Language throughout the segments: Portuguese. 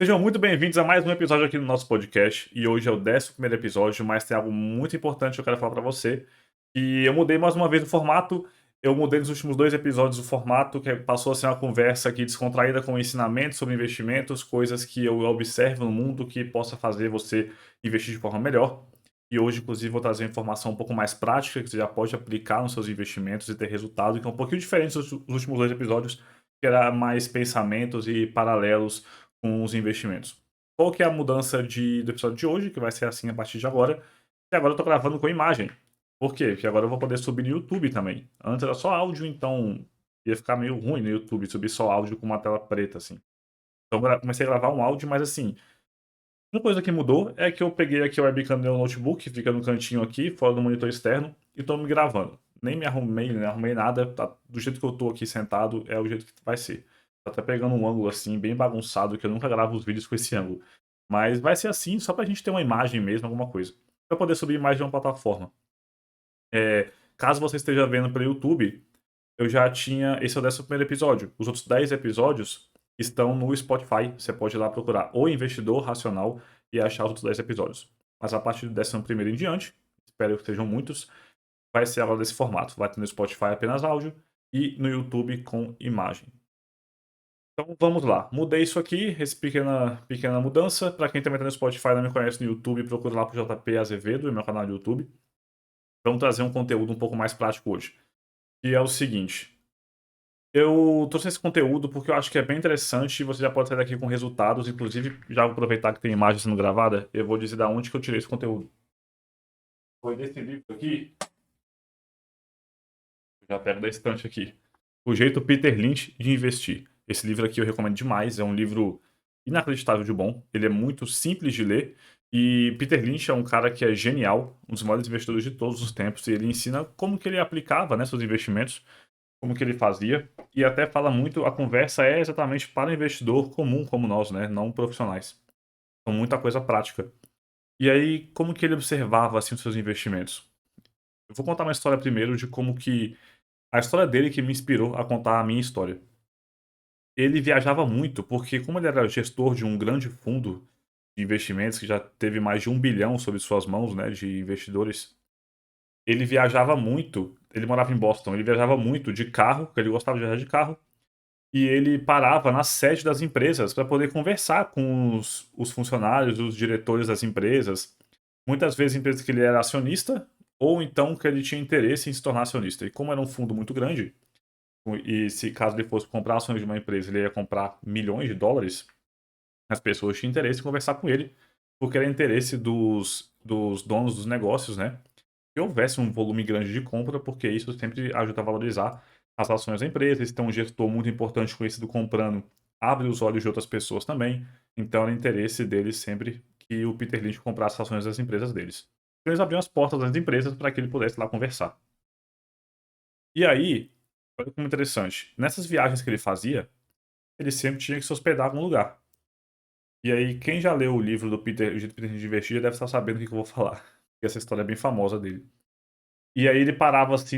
Sejam muito bem-vindos a mais um episódio aqui no nosso podcast. E hoje é o 11º episódio, mas tem algo muito importante que eu quero falar pra você. E eu mudei mais uma vez o formato. Eu mudei nos últimos 2 episódios o formato, que passou a ser uma conversa aqui descontraída com ensinamentos sobre investimentos, coisas que eu observo no mundo que possa fazer você investir de forma melhor. E hoje, inclusive, vou trazer informação um pouco mais prática, que você já pode aplicar nos seus investimentos e ter resultado, que é um pouquinho diferente dos últimos 2 episódios, que era mais pensamentos e paralelos com os investimentos. Qual que é a mudança do episódio de hoje, que vai ser assim a partir de agora, e agora eu tô gravando com imagem. Por quê? Porque agora eu vou poder subir no YouTube também. Antes era só áudio, então ia ficar meio ruim no YouTube subir só áudio com uma tela preta, assim. Então comecei a gravar um áudio, mas assim, uma coisa que mudou é que eu peguei aqui o webcam do meu notebook, fica no cantinho aqui, fora do monitor externo, e tô me gravando. Nem me arrumei, nem arrumei nada, tá, do jeito que eu tô aqui sentado, é o jeito que vai ser. Tá até pegando um ângulo assim, bem bagunçado, que eu nunca gravo os vídeos com esse ângulo. Mas vai ser assim, só pra gente ter uma imagem mesmo, alguma coisa. Pra poder subir mais de uma plataforma. Caso você esteja vendo pelo YouTube, eu já tinha. Esse é o 11º episódio. Os outros 10 episódios estão no Spotify. Você pode ir lá procurar O Investidor Racional e achar os outros 10 episódios. Mas a partir do 11º em diante, espero que sejam muitos, vai ser agora desse formato. Vai ter no Spotify apenas áudio e no YouTube com imagem. Então vamos lá. Mudei isso aqui, essa pequena mudança. Para quem também está no Spotify e não me conhece no YouTube, procura lá pro JP Azevedo, meu canal do YouTube. Vamos trazer um conteúdo um pouco mais prático hoje. E é o seguinte. Eu trouxe esse conteúdo porque eu acho que é bem interessante e você já pode sair daqui com resultados. Inclusive, já vou aproveitar que tem imagem sendo gravada, eu vou dizer da onde que eu tirei esse conteúdo. Foi desse livro aqui, já pego da estante aqui. O Jeito Peter Lynch de Investir. Esse livro aqui eu recomendo demais, é um livro inacreditável de bom. Ele é muito simples de ler e Peter Lynch é um cara que é genial, um dos maiores investidores de todos os tempos, e ele ensina como que ele aplicava, né, seus investimentos, como que ele fazia, e até fala muito, a conversa é exatamente para investidor comum como nós, né, não profissionais. Então, muita coisa prática. E aí, como que ele observava, assim, os seus investimentos? Eu vou contar uma história primeiro de como que a história dele que me inspirou a contar a minha história. Ele viajava muito, porque como ele era gestor de um grande fundo de investimentos, que já teve mais de 1 bilhão sob suas mãos, né, de investidores, ele viajava muito, ele morava em Boston, ele viajava muito de carro, porque ele gostava de viajar de carro, e ele parava na sede das empresas para poder conversar com os funcionários, os diretores das empresas. Muitas vezes empresas que ele era acionista, ou então que ele tinha interesse em se tornar acionista. E como era um fundo muito grande, e se caso ele fosse comprar ações de uma empresa, ele ia comprar milhões de dólares, as pessoas tinham interesse em conversar com ele, porque era interesse dos donos dos negócios, né? Que houvesse um volume grande de compra, porque isso sempre ajuda a valorizar as ações da empresa. Se tem um gestor muito importante conhecido comprando, abre os olhos de outras pessoas também. Então era interesse deles sempre que o Peter Lynch comprasse as ações das empresas deles. Então eles abriam as portas das empresas para que ele pudesse lá conversar. E aí, olha como interessante, nessas viagens que ele fazia, ele sempre tinha que se hospedar em algum lugar. E aí, quem já leu o livro do Peter, O Jeito Peter Lynch de Investir, já deve estar sabendo o que eu vou falar. Porque essa história é bem famosa dele. E aí ele parava assim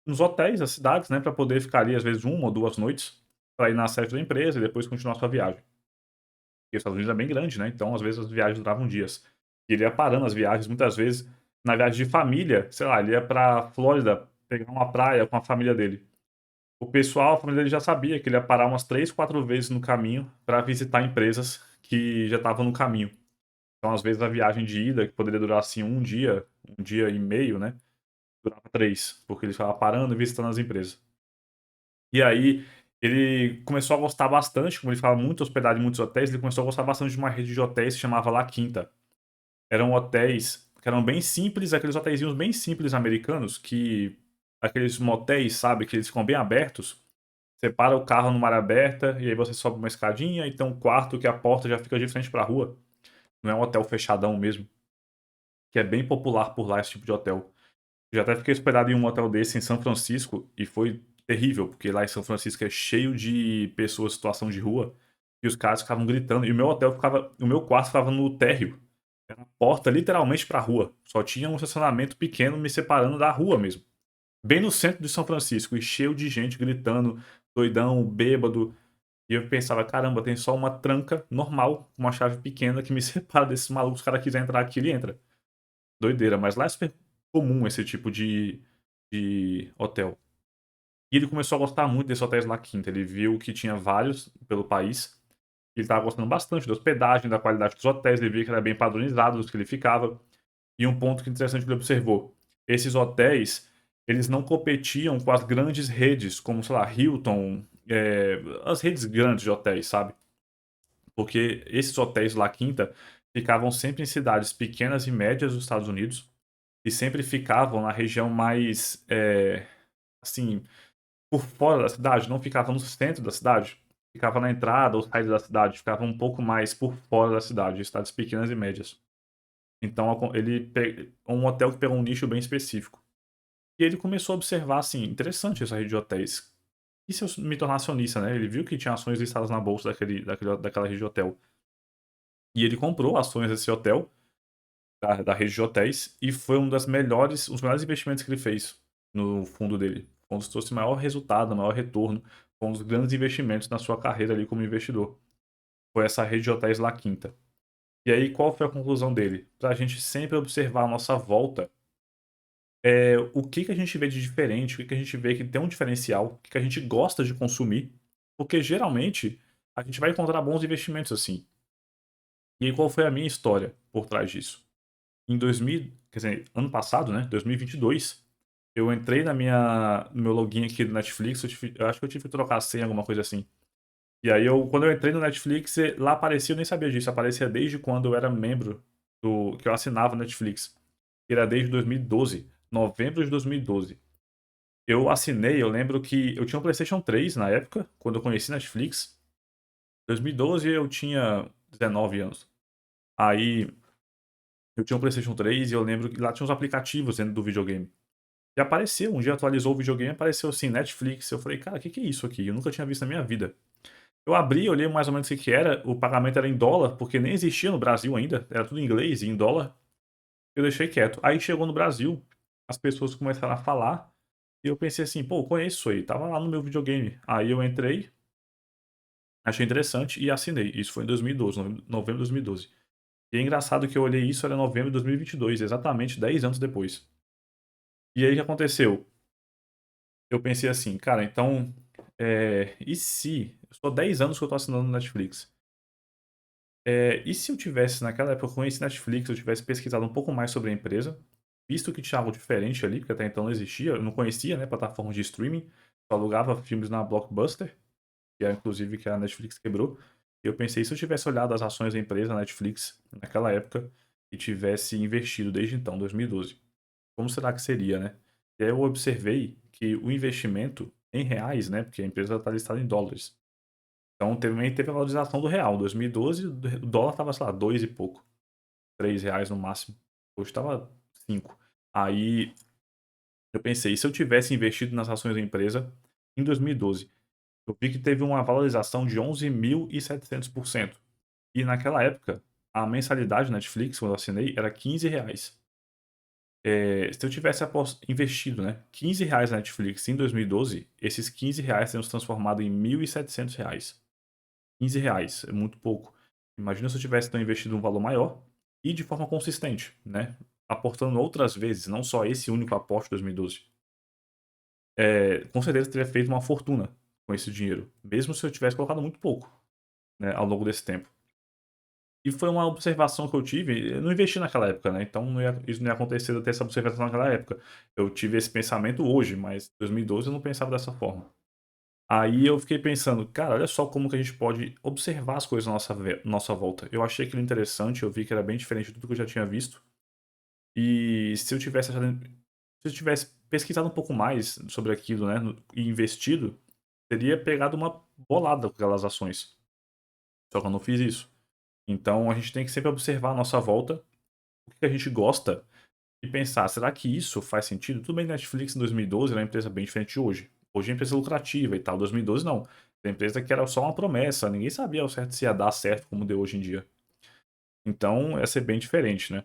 nos hotéis das cidades, né, pra poder ficar ali às vezes 1 ou 2 noites, pra ir na sede da empresa e depois continuar sua viagem. Porque os Estados Unidos é bem grande, né, então às vezes as viagens duravam dias. E ele ia parando as viagens, muitas vezes, na viagem de família, sei lá, ele ia pra Flórida pegar uma praia com a família dele. O pessoal, a família dele já sabia que ele ia parar umas 3, 4 vezes no caminho pra visitar empresas que já estavam no caminho. Então, às vezes, a viagem de ida, que poderia durar assim um dia e meio, né? Durava 3, porque ele ficava parando e visitando as empresas. E aí, ele começou a gostar bastante, como ele ficava muito hospedado em muitos hotéis, ele começou a gostar bastante de uma rede de hotéis que chamava La Quinta. Eram hotéis que eram bem simples, aqueles hotéisinhos bem simples americanos, que aqueles motéis, sabe, que eles ficam bem abertos. Você para o carro numa área aberta e aí você sobe uma escadinha e tem um quarto que a porta já fica de frente pra rua. Não é um hotel fechadão mesmo, que é bem popular por lá esse tipo de hotel. Já até fiquei hospedado em um hotel desse em São Francisco e foi terrível, porque lá em São Francisco é cheio de pessoas em situação de rua e os caras ficavam gritando. E o meu quarto ficava no térreo. Era uma porta literalmente pra rua. Só tinha um estacionamento pequeno me separando da rua mesmo. Bem no centro de São Francisco e cheio de gente gritando, doidão, bêbado. E eu pensava, caramba, tem só uma tranca normal, uma chave pequena que me separa desses malucos. Se o cara quiser entrar aqui, ele entra. Doideira, mas lá é super comum esse tipo de hotel. E ele começou a gostar muito desses hotéis La Quinta. Ele viu que tinha vários pelo país. Ele estava gostando bastante da hospedagem, da qualidade dos hotéis. Ele via que era bem padronizado dos que ele ficava. E um ponto que interessante que ele observou: esses hotéis, eles não competiam com as grandes redes, como, sei lá, Hilton, as redes grandes de hotéis, sabe? Porque esses hotéis La Quinta ficavam sempre em cidades pequenas e médias dos Estados Unidos e sempre ficavam na região mais, assim, por fora da cidade, não ficava no centro da cidade, ficava na entrada ou saída da cidade, ficava um pouco mais por fora da cidade, cidades pequenas e médias. Então um hotel que pegou um nicho bem específico. E ele começou a observar assim, interessante essa rede de hotéis. E se eu me tornar acionista, né? Ele viu que tinha ações listadas na bolsa daquela rede de hotel. E ele comprou ações desse hotel, da rede de hotéis, e foi os melhores investimentos que ele fez no fundo dele. Foi um dos que trouxe maior resultado, maior retorno. Foi um dos grandes investimentos na sua carreira ali como investidor. Foi essa rede de hotéis La Quinta. E aí, qual foi a conclusão dele? Para a gente sempre observar a nossa volta, o que que a gente vê de diferente, o que que a gente vê que tem um diferencial, o que que a gente gosta de consumir, porque geralmente a gente vai encontrar bons investimentos assim. E aí, qual foi a minha história por trás disso? Em 2000, quer dizer, ano passado, né, 2022, eu entrei no meu login aqui do Netflix, eu acho que eu tive que trocar a senha, alguma coisa assim. E aí, quando eu entrei no Netflix, lá aparecia, eu nem sabia disso, aparecia desde quando eu era membro que eu assinava o Netflix. Era desde 2012, novembro de 2012. Eu assinei, eu lembro que eu tinha um PlayStation 3 na época, quando eu conheci Netflix. Em 2012 eu tinha 19 anos. Aí eu tinha um PlayStation 3 e eu lembro que lá tinha uns aplicativos dentro do videogame. E apareceu, um dia atualizou o videogame, apareceu assim, Netflix. Eu falei, cara, o que que é isso aqui? Eu nunca tinha visto na minha vida. Eu abri, olhei mais ou menos o que que era. O pagamento era em dólar, porque nem existia no Brasil ainda. Era tudo em inglês e em dólar. Eu deixei quieto. Aí chegou no Brasil, as pessoas começaram a falar. E eu pensei assim, pô, conheço isso aí. Tava lá no meu videogame. Aí eu entrei, achei interessante e assinei. Isso foi em 2012, novembro de 2012. E é engraçado que eu olhei isso, era novembro de 2022, exatamente 10 anos depois. E aí o que aconteceu? Eu pensei assim, cara, então, e se... Eu sou 10 anos que eu tô assinando no Netflix. E se eu tivesse, naquela época, eu conheci Netflix, eu tivesse pesquisado um pouco mais sobre a empresa, visto que tinha algo diferente ali, porque até então não existia, eu não conhecia, né, plataforma de streaming, só alugava filmes na Blockbuster, que é inclusive que a Netflix quebrou. E eu pensei, se eu tivesse olhado as ações da empresa, Netflix, naquela época, e tivesse investido desde então, 2012, como será que seria, né? E aí eu observei que o investimento em reais, né, porque a empresa está listada em dólares, então também teve a valorização do real. Em 2012, o dólar estava, sei lá, 2 e pouco. R$ 3 no máximo. Hoje estava 5. Aí eu pensei, se eu tivesse investido nas ações da empresa em 2012, eu vi que teve uma valorização de 11.700%. E naquela época, a mensalidade Netflix, quando eu assinei, era R$ 15. Se eu tivesse investido, né, R$ 15 na Netflix em 2012, esses R$ 15 teriam se transformado em R$ 1.700. R$ 15 é muito pouco. Imagina se eu tivesse então investido um valor maior e de forma consistente, né? Aportando outras vezes, não só esse único aporte de 2012. Com certeza eu teria feito uma fortuna com esse dinheiro, mesmo se eu tivesse colocado muito pouco, né, ao longo desse tempo. E foi uma observação que eu tive, eu não investi naquela época, né? Então isso não ia acontecer de eu ter essa observação naquela época. Eu tive esse pensamento hoje, mas em 2012 eu não pensava dessa forma. Aí eu fiquei pensando, cara, olha só como que a gente pode observar as coisas à nossa volta. Eu achei aquilo interessante, eu vi que era bem diferente de tudo que eu já tinha visto. E se eu tivesse pesquisado um pouco mais sobre aquilo, né, e investido, teria pegado uma bolada com aquelas ações. Só que eu não fiz isso. Então a gente tem que sempre observar a nossa volta, o que a gente gosta, e pensar, será que isso faz sentido? Tudo bem, Netflix em 2012 era uma empresa bem diferente de hoje. Hoje é uma empresa lucrativa e tal. 2012 não. É uma empresa que era só uma promessa, ninguém sabia ao certo se ia dar certo como deu hoje em dia. Então, ia ser bem diferente, né?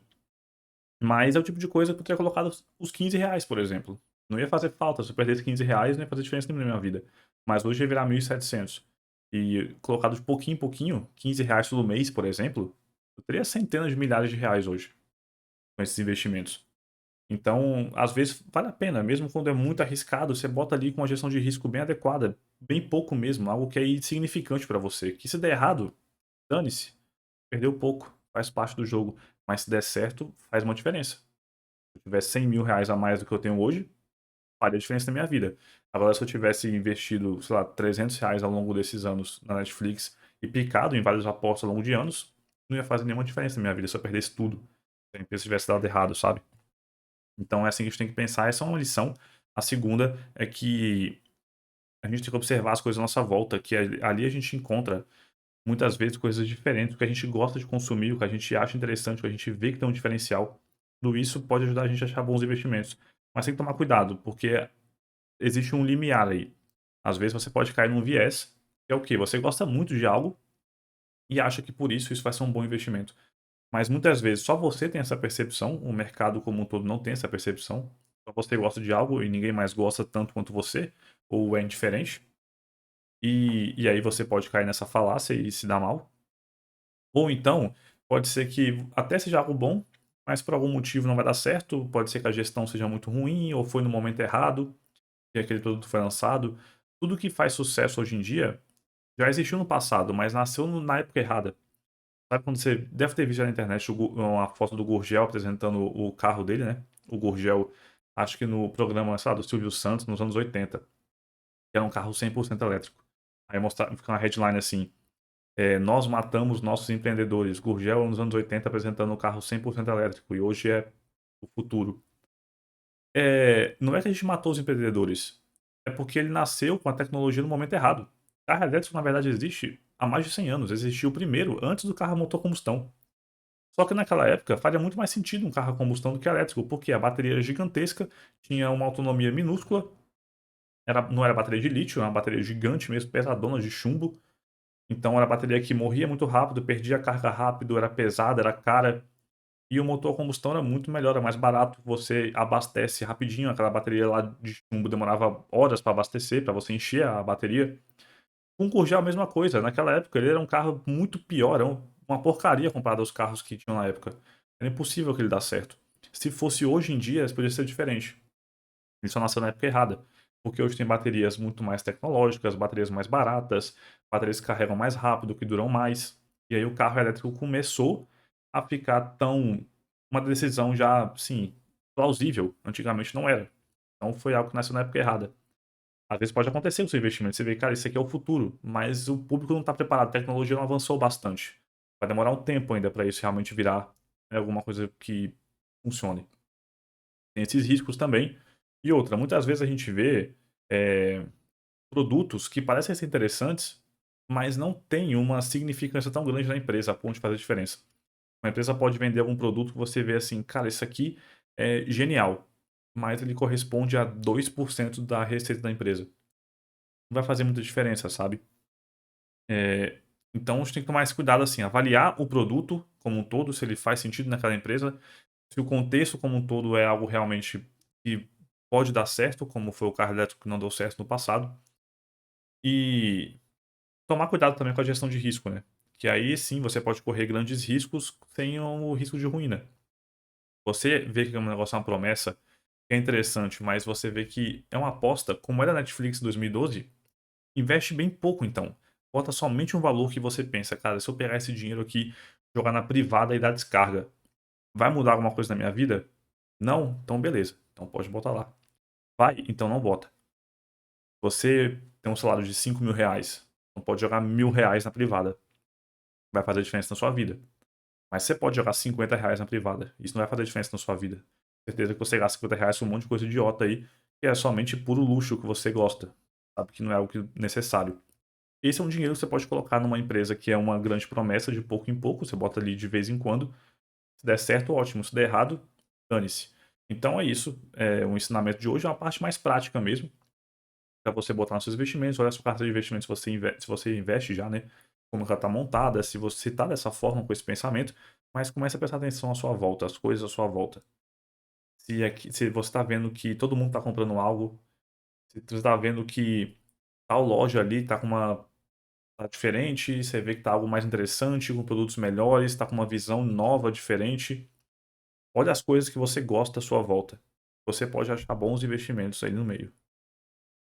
Mas é o tipo de coisa que eu teria colocado os R$ 15, por exemplo. Não ia fazer falta, se eu perdesse R$ 15, não ia fazer diferença nenhuma na minha vida. Mas hoje ia virar 1.700. e colocado de pouquinho em pouquinho, R$ 15 todo mês, por exemplo, eu teria centenas de milhares de reais hoje com esses investimentos. Então, às vezes, vale a pena, mesmo quando é muito arriscado, você bota ali com uma gestão de risco bem adequada, bem pouco mesmo, algo que é insignificante para você. Que se der errado, dane-se, perdeu pouco, faz parte do jogo. Mas se der certo, faz uma diferença. Se eu tivesse R$ 100.000 a mais do que eu tenho hoje, faria diferença na minha vida. Agora, se eu tivesse investido, sei lá, R$ 300 ao longo desses anos na Netflix e picado em várias apostas ao longo de anos, não ia fazer nenhuma diferença na minha vida se eu perdesse tudo. Se a empresa tivesse dado errado, sabe? Então é assim que a gente tem que pensar. Essa é uma lição. A segunda é que a gente tem que observar as coisas à nossa volta, que ali a gente encontra muitas vezes coisas diferentes, o que a gente gosta de consumir, o que a gente acha interessante, o que a gente vê que tem um diferencial. Tudo isso pode ajudar a gente a achar bons investimentos. Mas tem que tomar cuidado, porque existe um limiar aí. Às vezes você pode cair num viés, que é o quê? Você gosta muito de algo e acha que por isso vai ser um bom investimento. Mas muitas vezes só você tem essa percepção, o mercado como um todo não tem essa percepção. Só você gosta de algo e ninguém mais gosta tanto quanto você, ou é indiferente. E aí você pode cair nessa falácia e se dar mal. Ou então, pode ser que até seja algo bom, mas por algum motivo não vai dar certo. Pode ser que a gestão seja muito ruim, ou foi no momento errado, que aquele produto foi lançado. Tudo que faz sucesso hoje em dia já existiu no passado, mas nasceu na época errada. Sabe quando você deve ter visto na internet uma foto do Gurgel apresentando o carro dele, né? O Gurgel, acho que no programa, sei lá, do Silvio Santos, nos anos 80, que era um carro 100% elétrico. Aí fica uma headline assim: nós matamos nossos empreendedores. Gurgel, nos anos 80, apresentando um carro 100% elétrico, e hoje é o futuro. Não é que a gente matou os empreendedores, é porque ele nasceu com a tecnologia no momento errado. Carro elétrico, na verdade, existe há mais de 100 anos. Existiu primeiro, antes do carro a motor a combustão. Só que naquela época faria muito mais sentido um carro a combustão do que elétrico, porque a bateria era gigantesca, tinha uma autonomia minúscula, não era bateria de lítio, era uma bateria gigante mesmo, pesadona de chumbo. Então era bateria que morria muito rápido, perdia a carga rápido, era pesada, era cara. E o motor a combustão era muito melhor, era mais barato, você abastece rapidinho, aquela bateria lá de chumbo demorava horas para abastecer, para você encher a bateria. Com o Gurgel a mesma coisa, naquela época ele era um carro muito pior, era uma porcaria comparado aos carros que tinham na época. Era impossível que ele desse certo. Se fosse hoje em dia, poderia ser diferente. Ele só nasceu na época errada. Porque hoje tem baterias muito mais tecnológicas, baterias mais baratas, baterias que carregam mais rápido, que duram mais. E aí o carro elétrico começou a ficar tão. Uma decisão já, sim, plausível. Antigamente não era. Então foi algo que nasceu na época errada. Às vezes pode acontecer com o seu investimento. Você vê, cara, isso aqui é o futuro, mas o público não está preparado, a tecnologia não avançou bastante. Vai demorar um tempo ainda para isso realmente virar alguma coisa que funcione. Tem esses riscos também. E outra, muitas vezes a gente vê eh, produtos que parecem ser interessantes, mas não tem uma significância tão grande na empresa a ponto de fazer diferença. Uma empresa pode vender algum produto que você vê assim, cara, isso aqui é genial, mas ele corresponde a 2% da receita da empresa. Não vai fazer muita diferença, sabe? Eh, então a gente tem que tomar esse cuidado assim, avaliar o produto como um todo, se ele faz sentido naquela empresa, se o contexto como um todo é algo realmente que pode dar certo, como foi o carro elétrico que não deu certo no passado. E tomar cuidado também com a gestão de risco, né? Que aí sim você pode correr grandes riscos sem o risco de ruína. Você vê que é um negócio, é uma promessa, que é interessante, mas você vê que é uma aposta, como era a Netflix em 2012, investe bem pouco então. Bota somente um valor que você pensa, cara, se eu pegar esse dinheiro aqui, jogar na privada e dar descarga, vai mudar alguma coisa na minha vida? Não? Então beleza. Então pode botar lá. Vai? Então não bota. Você tem um salário de R$ 5.000, não pode jogar R$ 1.000 na privada. Vai fazer diferença na sua vida. Mas você pode jogar R$ 50 na privada. Isso não vai fazer diferença na sua vida. Certeza que você gasta R$ 50 com um monte de coisa idiota aí, que é somente puro luxo que você gosta. Sabe que não é algo necessário. Esse é um dinheiro que você pode colocar numa empresa que é uma grande promessa de pouco em pouco. Você bota ali de vez em quando. Se der certo, ótimo. Se der errado, dane-se. Então é isso. O ensinamento de hoje é uma parte mais prática mesmo, para você botar nos seus investimentos, olhar a sua carta de investimentos se você investe já, né? Como ela está montada, se você está dessa forma com esse pensamento, mas comece a prestar atenção à sua volta, as coisas à sua volta. Se você está vendo que todo mundo está comprando algo, se você está vendo que tal loja ali está com uma tá diferente, você vê que tá algo mais interessante, com produtos melhores, tá com uma visão nova, diferente. Olha as coisas que você gosta à sua volta. Você pode achar bons investimentos aí no meio.